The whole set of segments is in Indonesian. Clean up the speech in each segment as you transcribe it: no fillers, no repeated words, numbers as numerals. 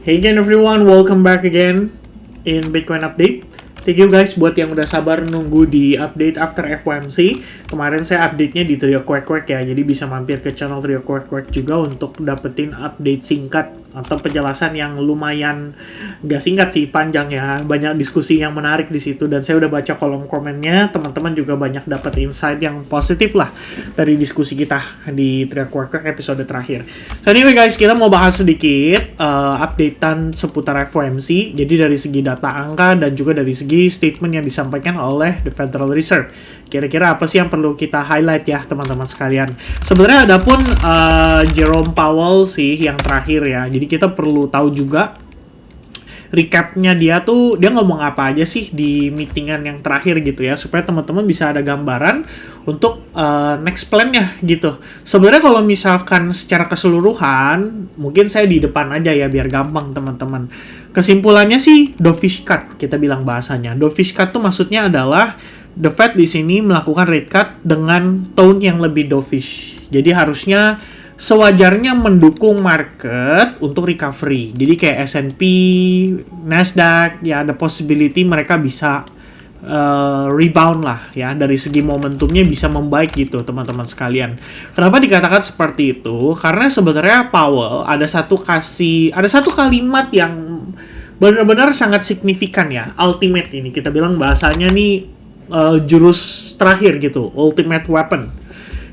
Hey again everyone, welcome back again in Bitcoin Update. Thank you guys buat yang udah sabar nunggu di update after FOMC. Kemarin saya update-nya di Trio Quack Quack ya, jadi bisa mampir ke channel Trio Quack Quack juga untuk dapetin update singkat atau penjelasan yang lumayan nggak singkat sih, panjang ya. Banyak diskusi yang menarik di situ dan saya udah baca kolom komennya. Teman-teman juga banyak dapat insight yang positif lah dari diskusi kita di Trio Quack Quack episode terakhir. So anyway guys, kita mau bahas sedikit updatean seputar FOMC. Jadi dari segi data angka dan juga dari segi statement yang disampaikan oleh the Federal Reserve. Kira-kira apa sih yang perlu kita highlight ya teman-teman sekalian. Sebenarnya ada pun Jerome Powell sih yang terakhir ya. Jadi kita perlu tahu juga recapnya dia ngomong apa aja sih di meetingan yang terakhir gitu ya, supaya teman-teman bisa ada gambaran untuk next plan-nya gitu. Sebenarnya kalau misalkan secara keseluruhan mungkin saya di depan aja ya biar gampang teman-teman. Kesimpulannya sih dovish cut, kita bilang bahasanya. Dovish cut tuh maksudnya adalah the Fed di sini melakukan rate cut dengan tone yang lebih dovish. Jadi harusnya sewajarnya mendukung market untuk recovery. Jadi kayak S&P, Nasdaq, ya ada possibility mereka bisa rebound lah ya, dari segi momentumnya bisa membaik gitu teman-teman sekalian. Kenapa dikatakan seperti itu? Karena sebenarnya Powell ada satu kalimat yang benar-benar sangat signifikan ya, ultimate ini kita bilang bahasanya nih jurus terakhir gitu, ultimate weapon.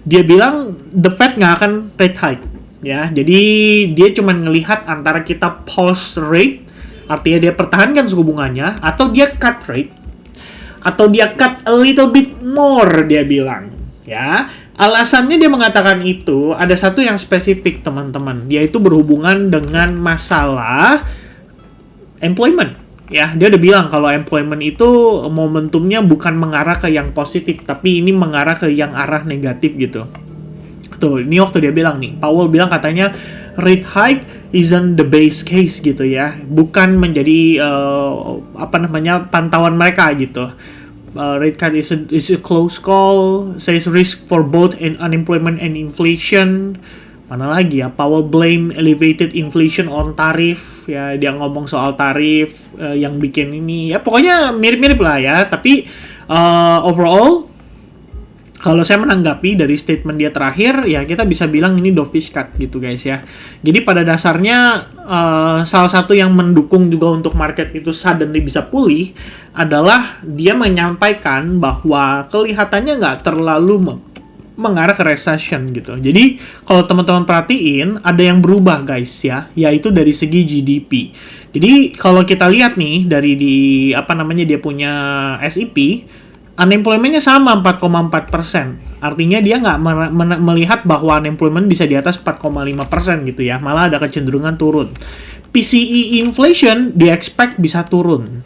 Dia bilang the Fed nggak akan rate hike ya, jadi dia cuma ngelihat antara kita pause rate, artinya dia pertahankan suku bunganya, atau dia cut rate, atau dia cut a little bit more dia bilang ya. Alasannya dia mengatakan itu ada satu yang spesifik teman-teman, yaitu berhubungan dengan masalah employment. Ya, dia udah bilang kalau employment itu momentumnya bukan mengarah ke yang positif, tapi ini mengarah ke yang arah negatif gitu. Tuh, ini waktu dia bilang nih, Powell bilang katanya rate hike isn't the base case gitu ya, bukan menjadi pantauan mereka gitu. Rate cut is a close call, says risk for both unemployment and inflation. Mana lagi ya, Powell blame elevated inflation on tarif ya, dia ngomong soal tarif yang bikin ini ya, pokoknya mirip-mirip lah ya. Tapi overall kalau saya menanggapi dari statement dia terakhir ya, kita bisa bilang ini dovish cut gitu guys ya. Jadi pada dasarnya salah satu yang mendukung juga untuk market itu suddenly bisa pulih adalah dia menyampaikan bahwa kelihatannya nggak terlalu mengarah ke recession gitu. Jadi kalau teman-teman perhatiin ada yang berubah guys ya, yaitu dari segi GDP. Jadi kalau kita lihat nih dari dia punya SEP, unemployment-nya sama 4,4%. Artinya dia nggak melihat bahwa unemployment bisa di atas 4,5% gitu ya, malah ada kecenderungan turun. PCE inflation di-expect bisa turun.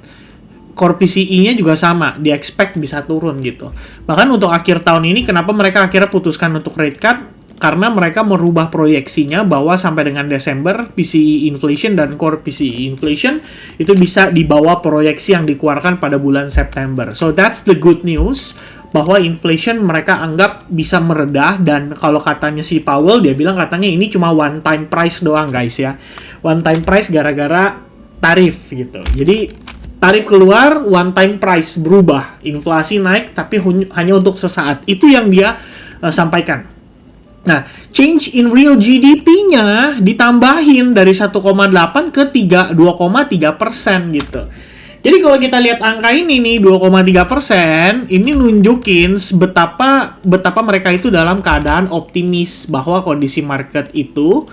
Core PCE-nya juga sama, di-expect bisa turun gitu. Bahkan untuk akhir tahun ini, kenapa mereka akhirnya putuskan untuk rate cut? Karena mereka merubah proyeksinya bahwa sampai dengan Desember, PCE inflation dan core PCE inflation itu bisa di bawah proyeksi yang dikeluarkan pada bulan September. So that's the good news, bahwa inflation mereka anggap bisa meredah, dan kalau katanya si Powell, dia bilang katanya ini cuma one time price doang guys ya. One time price gara-gara tarif gitu. Jadi tarif keluar, one time price berubah, inflasi naik tapi hanya untuk sesaat. Itu yang dia sampaikan. Nah, change in real GDP-nya ditambahin dari 1,8 ke 2,3% gitu. Jadi kalau kita lihat angka ini nih 2,3%, ini nunjukin betapa mereka itu dalam keadaan optimis bahwa kondisi market itu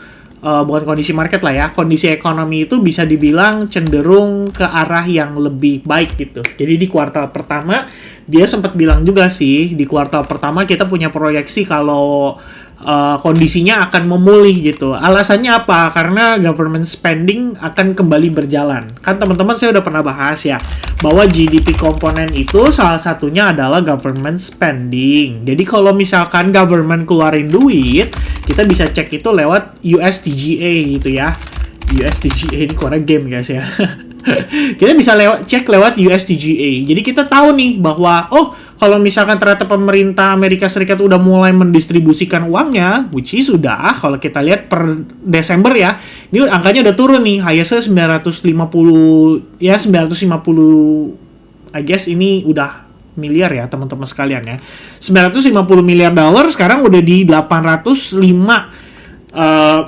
bukan kondisi market lah ya, kondisi ekonomi itu bisa dibilang cenderung ke arah yang lebih baik gitu. Jadi di kuartal pertama dia sempat bilang juga sih, di kuartal pertama kita punya proyeksi kalau kondisinya akan memulih gitu. Alasannya apa? Karena government spending akan kembali berjalan. Kan teman-teman saya udah pernah bahas ya, bahwa GDP komponen itu salah satunya adalah government spending. Jadi kalau misalkan government keluarin duit, kita bisa cek itu lewat USTGA gitu ya. USTGA ini keluarnya game guys ya. Kita bisa cek lewat USTGA. Jadi kita tahu nih bahwa kalau misalkan ternyata pemerintah Amerika Serikat udah mulai mendistribusikan uangnya, which is sudah, kalau kita lihat per Desember ya, ini angkanya udah turun nih, highest 950 ya, 950, I guess ini udah miliar ya teman-teman sekalian ya. 950 miliar dolar sekarang udah di 805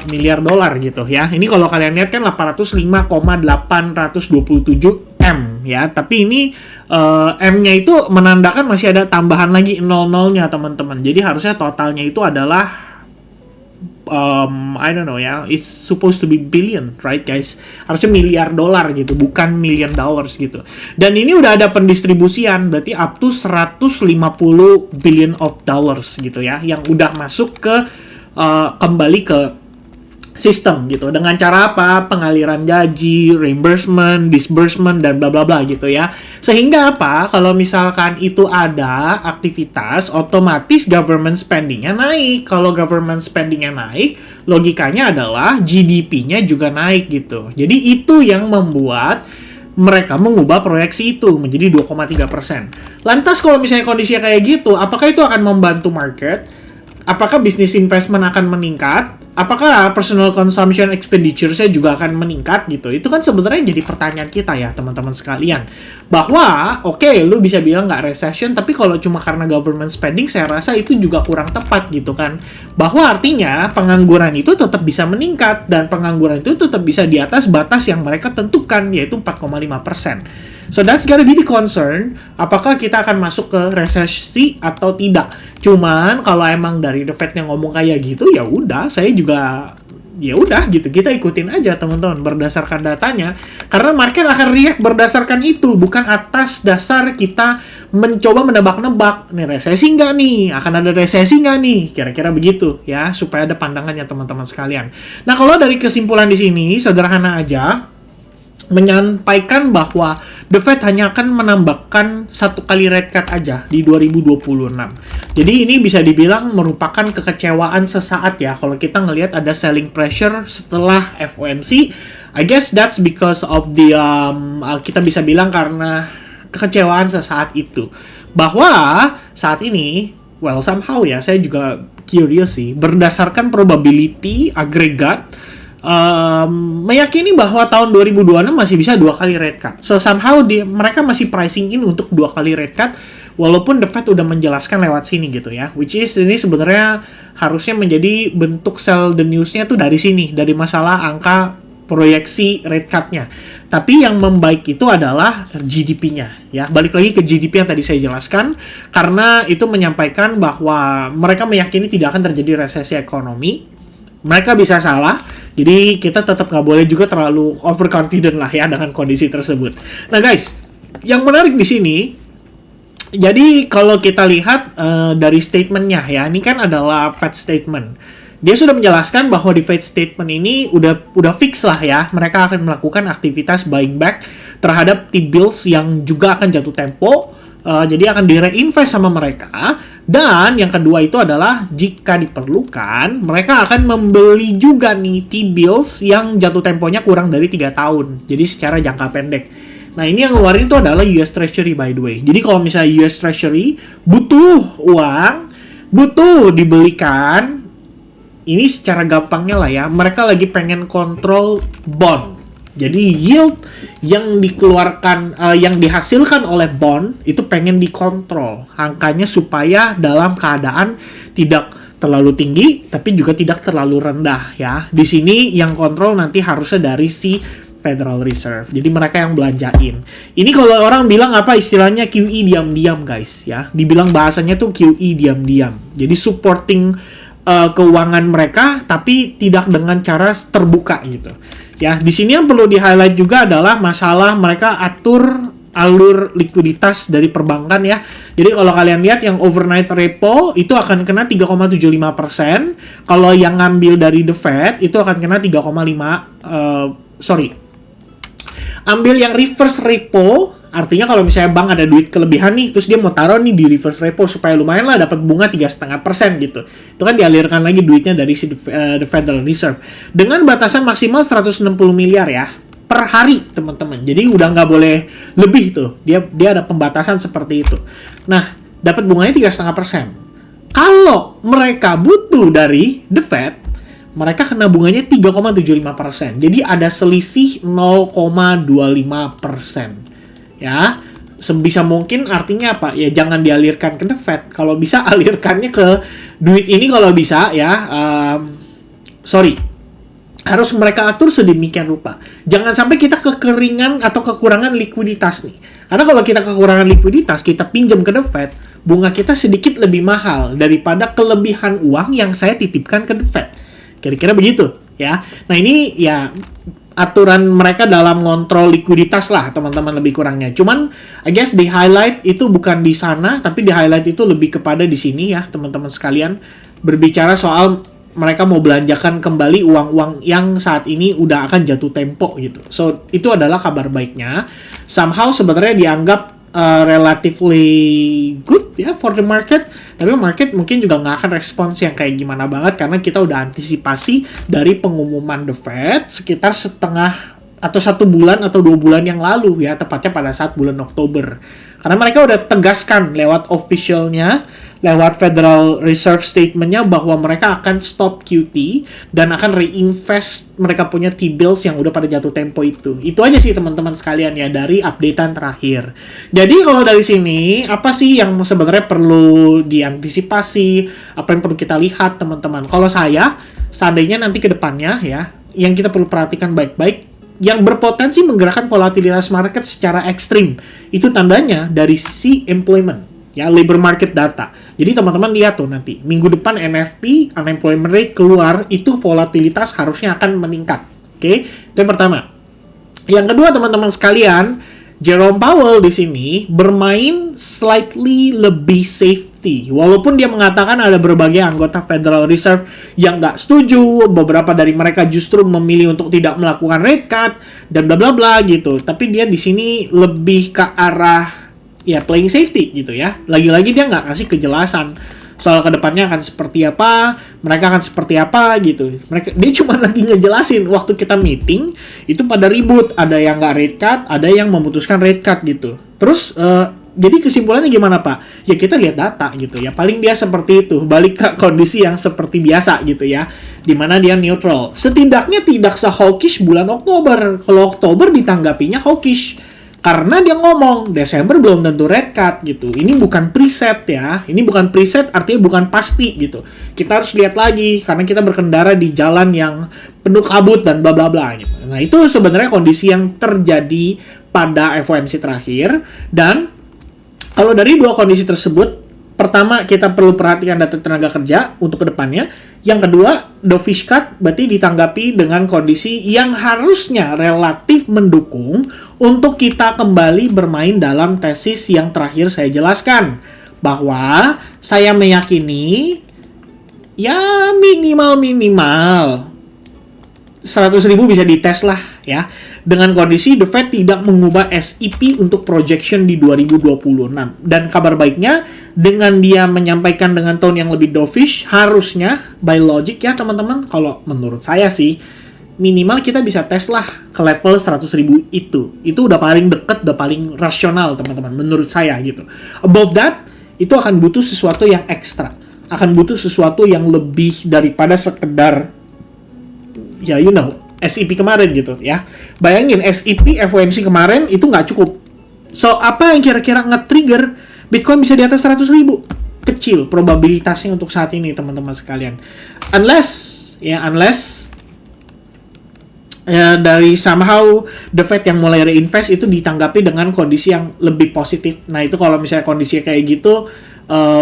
miliar dolar gitu ya. Ini kalau kalian lihat kan 805,827 M ya. Tapi ini M-nya itu menandakan masih ada tambahan lagi 00-nya teman-teman. Jadi harusnya totalnya itu adalah I don't know ya. It's supposed to be billion, right guys? Harusnya miliar dolar gitu, bukan million dollars gitu. Dan ini udah ada pendistribusian, berarti up to 150 billion of dollars gitu ya, yang udah masuk ke kembali ke sistem gitu. Dengan cara apa? Pengaliran gaji, reimbursement, disbursement, dan bla bla bla gitu ya. Sehingga apa? Kalau misalkan itu ada aktivitas, otomatis government spending-nya naik. Kalau government spending-nya naik, logikanya adalah GDP-nya juga naik gitu. Jadi itu yang membuat mereka mengubah proyeksi itu menjadi 2,3%. Lantas kalau misalnya kondisinya kayak gitu, apakah itu akan membantu market? Apakah bisnis investment akan meningkat? Apakah personal consumption expenditure saya juga akan meningkat gitu? Itu kan sebenarnya jadi pertanyaan kita ya teman-teman sekalian. Bahwa oke, lu bisa bilang nggak recession, tapi kalau cuma karena government spending saya rasa itu juga kurang tepat gitu kan. Bahwa artinya pengangguran itu tetap bisa meningkat dan pengangguran itu tetap bisa di atas batas yang mereka tentukan yaitu 4,5%. So that's gotta be the concern. Apakah kita akan masuk ke resesi atau tidak? Cuman kalau emang dari The Fed yang ngomong kayak gitu, ya udah, saya juga ya udah gitu. Kita ikutin aja teman-teman berdasarkan datanya. Karena market akan react berdasarkan itu, bukan atas dasar kita mencoba menebak-nebak. Nih resesi nggak nih? Akan ada resesi nggak nih? Kira-kira begitu ya, supaya ada pandangannya teman-teman sekalian. Nah kalau dari kesimpulan di sini sederhana aja, menyampaikan bahwa The Fed hanya akan menambahkan satu kali rate cut aja di 2026. Jadi ini bisa dibilang merupakan kekecewaan sesaat ya. Kalau kita ngelihat ada selling pressure setelah FOMC, I guess that's because of the kita bisa bilang karena kekecewaan sesaat itu. Bahwa saat ini, well somehow ya, saya juga curious sih, berdasarkan probability agregat, meyakini bahwa tahun 2026 masih bisa 2 kali rate cut. So somehow mereka masih pricing in untuk 2 kali rate cut, walaupun The Fed udah menjelaskan lewat sini gitu ya. Which is ini sebenarnya harusnya menjadi bentuk sell the news-nya tuh dari sini, dari masalah angka proyeksi rate cut-nya. Tapi yang membaik itu adalah GDP-nya ya. Balik lagi ke GDP yang tadi saya jelaskan, karena itu menyampaikan bahwa mereka meyakini tidak akan terjadi resesi ekonomi. Mereka bisa salah, jadi kita tetap nggak boleh juga terlalu overconfident lah ya dengan kondisi tersebut. Nah guys, yang menarik di sini, jadi kalau kita lihat dari statementnya ya, ini kan adalah Fed statement. Dia sudah menjelaskan bahwa di Fed statement ini udah fix lah ya, mereka akan melakukan aktivitas buying back terhadap T-bills yang juga akan jatuh tempo. Jadi akan direinvest sama mereka. Dan yang kedua itu adalah jika diperlukan, mereka akan membeli juga nih T-bills yang jatuh temponya kurang dari 3 tahun. Jadi secara jangka pendek. Nah ini yang ngeluarin itu adalah US Treasury by the way. Jadi kalau misalnya US Treasury butuh uang, butuh dibelikan, ini secara gampangnya lah ya, mereka lagi pengen kontrol bond. Jadi yield yang dikeluarkan, yang dihasilkan oleh bond itu pengen dikontrol angkanya supaya dalam keadaan tidak terlalu tinggi tapi juga tidak terlalu rendah ya. Di sini yang kontrol nanti harusnya dari si Federal Reserve. Jadi mereka yang belanjain. Ini kalau orang bilang apa istilahnya QE diam-diam guys ya. Dibilang bahasanya tuh QE diam-diam. Jadi supporting keuangan mereka tapi tidak dengan cara terbuka gitu. Ya, di sini yang perlu di-highlight juga adalah masalah mereka atur alur likuiditas dari perbankan ya. Jadi kalau kalian lihat yang overnight repo itu akan kena 3,75%. Kalau yang ngambil dari The Fed itu akan kena 3,5 ambil yang reverse repo, artinya kalau misalnya bank ada duit kelebihan nih, terus dia mau taruh nih di reverse repo supaya lumayan lah dapat bunga 3,5% gitu. Itu kan dialirkan lagi duitnya dari si The Federal Reserve dengan batasan maksimal 160 miliar ya per hari, teman-teman. Jadi udah nggak boleh lebih tuh. Dia ada pembatasan seperti itu. Nah, dapat bunganya 3,5%. Kalau mereka butuh dari The Fed, mereka kena bunganya 3,75%. Jadi ada selisih 0,25%. Ya, sebisa mungkin artinya apa? Ya jangan dialirkan ke The Fed. Kalau bisa alirkannya ke duit ini kalau bisa ya. Harus mereka atur sedemikian rupa. Jangan sampai kita kekeringan atau kekurangan likuiditas nih. Karena kalau kita kekurangan likuiditas, kita pinjam ke The Fed, bunga kita sedikit lebih mahal daripada kelebihan uang yang saya titipkan ke The Fed. Kira-kira begitu ya. Nah ini ya aturan mereka dalam ngontrol likuiditas lah teman-teman lebih kurangnya. Cuman I guess di highlight itu bukan di sana, tapi di highlight itu lebih kepada di sini ya teman-teman sekalian, berbicara soal mereka mau belanjakan kembali uang-uang yang saat ini udah akan jatuh tempo gitu. So itu adalah kabar baiknya. Somehow sebenarnya dianggap relatively good ya for the market, tapi market mungkin juga nggak akan respons yang kayak gimana banget karena kita udah antisipasi dari pengumuman The Fed sekitar setengah atau 1 bulan atau 2 bulan yang lalu ya, tepatnya pada saat bulan Oktober. Karena mereka udah tegaskan lewat officialnya, lewat Federal Reserve Statement-nya bahwa mereka akan stop QT dan akan reinvest mereka punya T-bills yang udah pada jatuh tempo itu. Itu aja sih teman-teman sekalian ya dari updatean terakhir. Jadi kalau dari sini, apa sih yang sebenarnya perlu diantisipasi, apa yang perlu kita lihat teman-teman? Kalau saya, seandainya nanti ke depannya ya, yang kita perlu perhatikan baik-baik, yang berpotensi menggerakkan volatilitas market secara ekstrim, itu tandanya dari sisi employment, ya labor market data. Jadi teman-teman lihat tuh nanti, minggu depan NFP, unemployment rate keluar, itu volatilitas harusnya akan meningkat. Oke, itu yang pertama. Yang kedua teman-teman sekalian, Jerome Powell di sini bermain slightly lebih safety. Walaupun dia mengatakan ada berbagai anggota Federal Reserve yang nggak setuju, beberapa dari mereka justru memilih untuk tidak melakukan rate cut dan bla bla bla gitu. Tapi dia di sini lebih ke arah ya playing safety gitu ya. Lagi-lagi dia nggak kasih kejelasan soal kedepannya akan seperti apa, mereka akan seperti apa gitu. Dia cuma lagi ngejelasin waktu kita meeting itu pada ribut, ada yang nggak rate cut, ada yang memutuskan rate cut gitu. Terus jadi kesimpulannya gimana Pak? Ya kita lihat data gitu ya. Paling dia seperti itu, balik ke kondisi yang seperti biasa gitu ya, dimana dia neutral. Setidaknya tidak se-hawkish bulan Oktober. Kalau Oktober ditanggapinya hawkish. Karena dia ngomong, Desember belum tentu rate cut gitu. Ini bukan preset ya. Ini bukan preset artinya bukan pasti gitu. Kita harus lihat lagi karena kita berkendara di jalan yang penuh kabut dan bla bla bla gitu. Nah, itu sebenarnya kondisi yang terjadi pada FOMC terakhir. Dan kalau dari dua kondisi tersebut, pertama kita perlu perhatikan data tenaga kerja untuk kedepannya. Yang kedua, dovish cut berarti ditanggapi dengan kondisi yang harusnya relatif mendukung untuk kita kembali bermain dalam tesis yang terakhir saya jelaskan. Bahwa saya meyakini ya minimal 100.000 bisa dites lah ya. Dengan kondisi The Fed tidak mengubah SEP untuk projection di 2026. Dan kabar baiknya, dengan dia menyampaikan dengan tone yang lebih dovish, harusnya, by logic ya teman-teman, kalau menurut saya sih, minimal kita bisa tes lah ke level 100.000 itu. Itu udah paling deket, udah paling rasional teman-teman, menurut saya gitu. Above that, itu akan butuh sesuatu yang ekstra. Akan butuh sesuatu yang lebih daripada sekedar, ya you know, SEP kemarin gitu ya. Bayangin SEP FOMC kemarin itu nggak cukup. So, apa yang kira-kira nge-trigger Bitcoin bisa di atas 100.000? Kecil probabilitasnya untuk saat ini teman-teman sekalian. Unless dari somehow The Fed yang mulai reinvest itu ditanggapi dengan kondisi yang lebih positif. Nah, itu kalau misalnya kondisinya kayak gitu,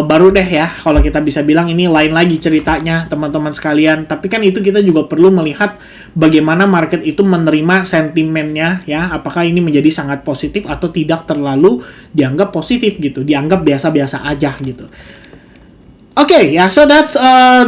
baru deh ya kalau kita bisa bilang ini lain lagi ceritanya teman-teman sekalian. Tapi kan itu kita juga perlu melihat bagaimana market itu menerima sentimennya ya, apakah ini menjadi sangat positif atau tidak terlalu dianggap positif gitu, dianggap biasa-biasa aja gitu. Oke, ya, so that's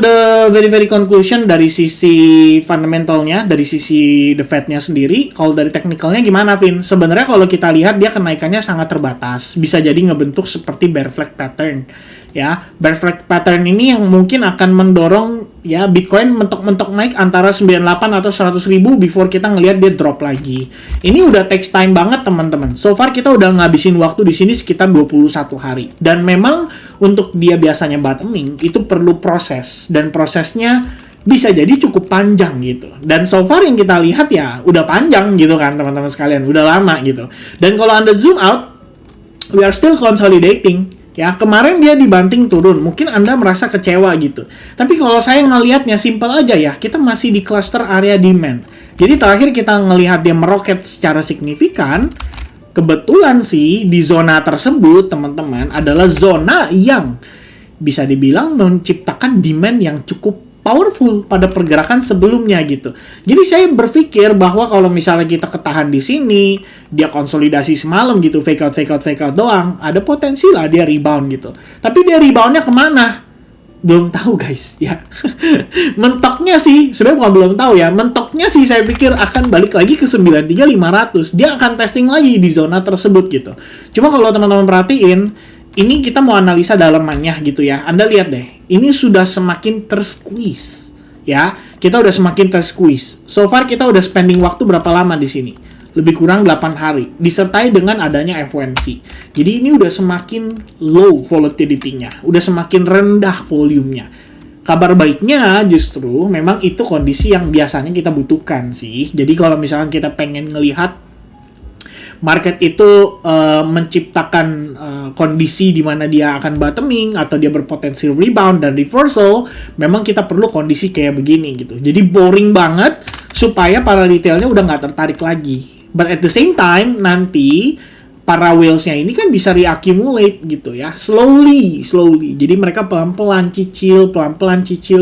the very conclusion dari sisi fundamentalnya, dari sisi the Fed-nya sendiri. Kalau dari technicalnya gimana, Vin? Sebenarnya kalau kita lihat dia kenaikannya sangat terbatas, bisa jadi ngebentuk seperti bear flag pattern. Ya, bear flag pattern ini yang mungkin akan mendorong ya Bitcoin mentok-mentok naik antara 98 atau 100 ribu before kita ngelihat dia drop lagi. Ini udah takes time banget, teman-teman. So far kita udah ngabisin waktu di sini sekitar 21 hari. Dan memang untuk dia biasanya bottoming itu perlu proses, dan prosesnya bisa jadi cukup panjang gitu. Dan so far yang kita lihat ya udah panjang gitu kan, teman-teman sekalian, udah lama gitu. Dan kalau Anda zoom out, we are still consolidating. Ya, kemarin dia dibanting turun. Mungkin Anda merasa kecewa gitu. Tapi kalau saya ngelihatnya simple aja ya, kita masih di cluster area demand. Jadi terakhir kita ngelihat dia meroket secara signifikan. Kebetulan sih di zona tersebut, teman-teman, adalah zona yang bisa dibilang menciptakan demand yang cukup powerful pada pergerakan sebelumnya gitu. Jadi saya berpikir bahwa kalau misalnya kita ketahan di sini, dia konsolidasi semalam gitu, fake out doang, ada potensi lah dia rebound gitu. Tapi dia reboundnya kemana? Belum tahu guys ya. Mentoknya sih, sebenarnya bukan belum tahu ya, mentoknya sih saya pikir akan balik lagi ke 93.500. Dia akan testing lagi di zona tersebut gitu. Cuma kalau teman-teman perhatiin, ini kita mau analisa dalamannya gitu ya. Anda lihat deh, ini sudah semakin tersqueeze ya. Kita udah semakin tersqueeze. So far kita udah spending waktu berapa lama di sini? Lebih kurang 8 hari, disertai dengan adanya FOMC. Jadi ini udah semakin low volatility-nya, udah semakin rendah volumenya. Kabar baiknya justru memang itu kondisi yang biasanya kita butuhkan sih. Jadi kalau misalkan kita pengen ngelihat market itu menciptakan kondisi di mana dia akan bottoming atau dia berpotensi rebound dan reversal, memang kita perlu kondisi kayak begini gitu. Jadi boring banget supaya para retailnya udah nggak tertarik lagi. But at the same time, nanti para whales-nya ini kan bisa reaccumulate gitu ya, slowly. Jadi mereka pelan-pelan cicil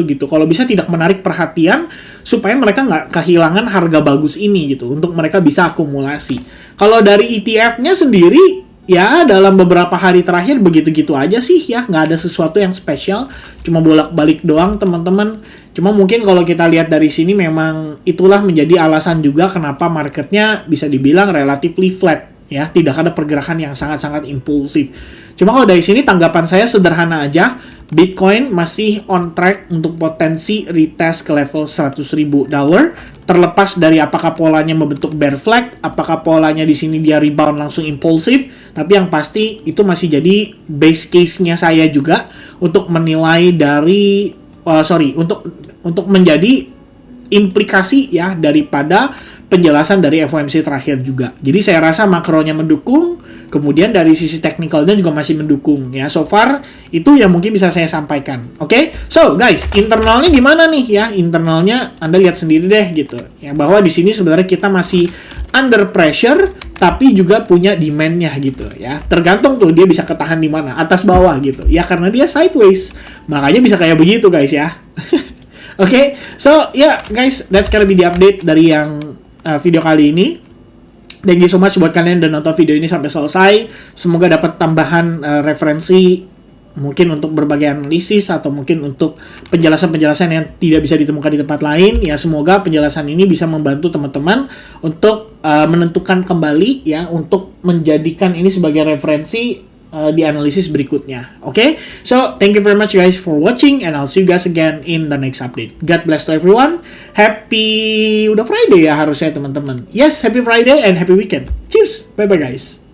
gitu. Kalau bisa tidak menarik perhatian supaya mereka nggak kehilangan harga bagus ini gitu, untuk mereka bisa akumulasi. Kalau dari ETF-nya sendiri, ya dalam beberapa hari terakhir begitu-gitu aja sih ya, nggak ada sesuatu yang spesial, cuma bolak-balik doang teman-teman. Cuma mungkin kalau kita lihat dari sini memang itulah menjadi alasan juga kenapa marketnya bisa dibilang relatively flat ya, tidak ada pergerakan yang sangat-sangat impulsif. Cuma kalau dari sini tanggapan saya sederhana aja, Bitcoin masih on track untuk potensi retest ke level $100.000, terlepas dari apakah polanya membentuk bear flag, apakah polanya di sini dia rebound langsung impulsif, tapi yang pasti itu masih jadi base case-nya saya juga untuk menilai dari untuk menjadi implikasi ya daripada penjelasan dari FOMC terakhir juga. Jadi saya rasa makronya mendukung, kemudian dari sisi teknikalnya juga masih mendukung ya. So far itu yang mungkin bisa saya sampaikan. Oke? So guys, internalnya gimana nih ya? Internalnya Anda lihat sendiri deh gitu. Ya, bahwa di sini sebenarnya kita masih under pressure tapi juga punya demand-nya gitu ya. Tergantung tuh dia bisa ketahan di mana, atas bawah gitu. Ya karena dia sideways. Makanya bisa kayak begitu guys ya. Oke, so yeah guys, that's gonna be the update dari yang video kali ini. Thank you so much buat kalian yang nonton video ini sampai selesai. Semoga dapat tambahan referensi mungkin untuk berbagai analisis atau mungkin untuk penjelasan-penjelasan yang tidak bisa ditemukan di tempat lain. Ya semoga penjelasan ini bisa membantu teman-teman untuk menentukan kembali ya, untuk menjadikan ini sebagai referensi di analisis berikutnya. Okay? So, thank you very much guys for watching and I'll see you guys again in the next update. God bless to everyone. Happy udah Friday ya harusnya teman-teman. Yes, happy Friday and happy weekend. Cheers. Bye-bye guys.